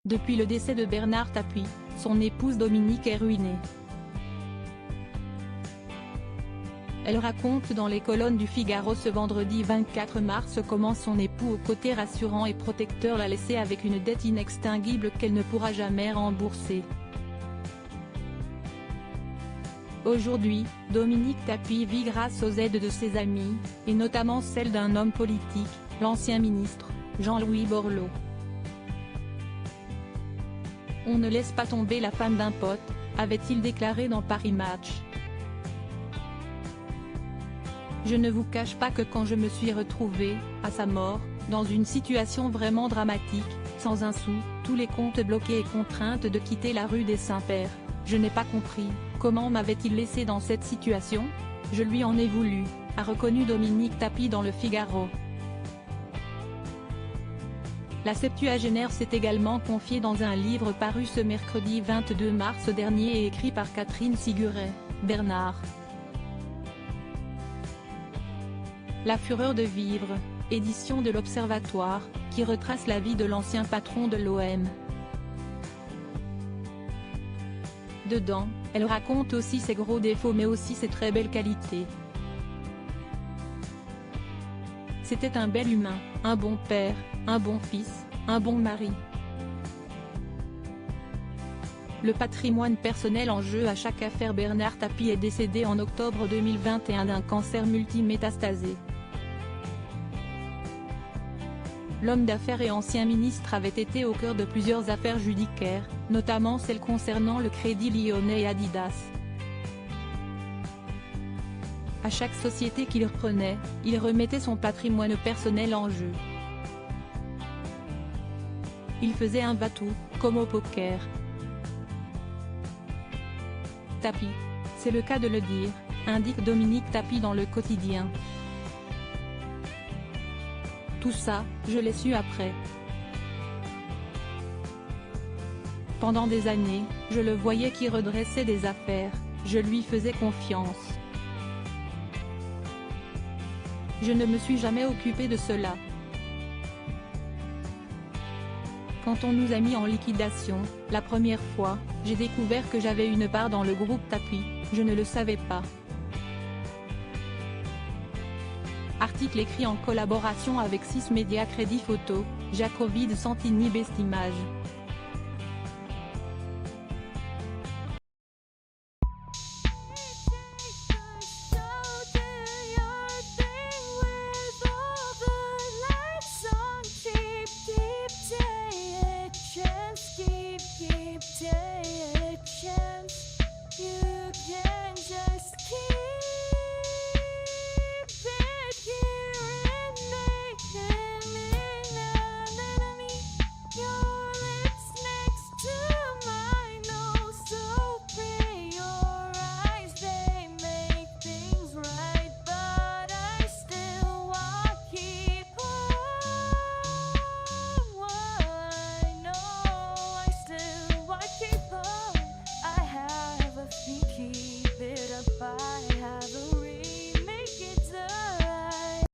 Depuis le décès de Bernard Tapie, son épouse Dominique est ruinée. Elle raconte dans les colonnes du Figaro ce vendredi 24 mars comment son époux au côté rassurant et protecteur l'a laissée avec une dette inextinguible qu'elle ne pourra jamais rembourser. Aujourd'hui, Dominique Tapie vit grâce aux aides de ses amis, et notamment celle d'un homme politique, l'ancien ministre, Jean-Louis Borloo. « On ne laisse pas tomber la femme d'un pote », avait-il déclaré dans Paris Match. « Je ne vous cache pas que quand je me suis retrouvée, à sa mort, dans une situation vraiment dramatique, sans un sou, tous les comptes bloqués et contrainte de quitter la rue des Saints-Pères, je n'ai pas compris, comment m'avait-il laissé dans cette situation ? Je lui en ai voulu », a reconnu Dominique Tapie dans le Figaro. La septuagénaire s'est également confiée dans un livre paru ce mercredi 22 mars dernier et écrit par Catherine Siguret, Bernard. La fureur de vivre, édition de l'Observatoire, qui retrace la vie de l'ancien patron de l'OM. Dedans, elle raconte aussi ses gros défauts mais aussi ses très belles qualités. C'était un bel humain, un bon père, un bon fils, un bon mari. Le patrimoine personnel en jeu à chaque affaire. Bernard Tapie est décédé en octobre 2021 d'un cancer multimétastasé. L'homme d'affaires et ancien ministre avait été au cœur de plusieurs affaires judiciaires, notamment celle concernant le Crédit Lyonnais et Adidas. À chaque société qu'il reprenait, il remettait son patrimoine personnel en jeu. Il faisait un va-tout, comme au poker. Tapie. C'est le cas de le dire, indique Dominique Tapie dans Le Quotidien. Tout ça, je l'ai su après. Pendant des années, je le voyais qui redressait des affaires, je lui faisais confiance. Je ne me suis jamais occupé de cela. Quand on nous a mis en liquidation, la première fois, j'ai découvert que j'avais une part dans le groupe Tapie, je ne le savais pas. Article écrit en collaboration avec 6 médias Crédit Photo, Jacovide Santini Bestimage.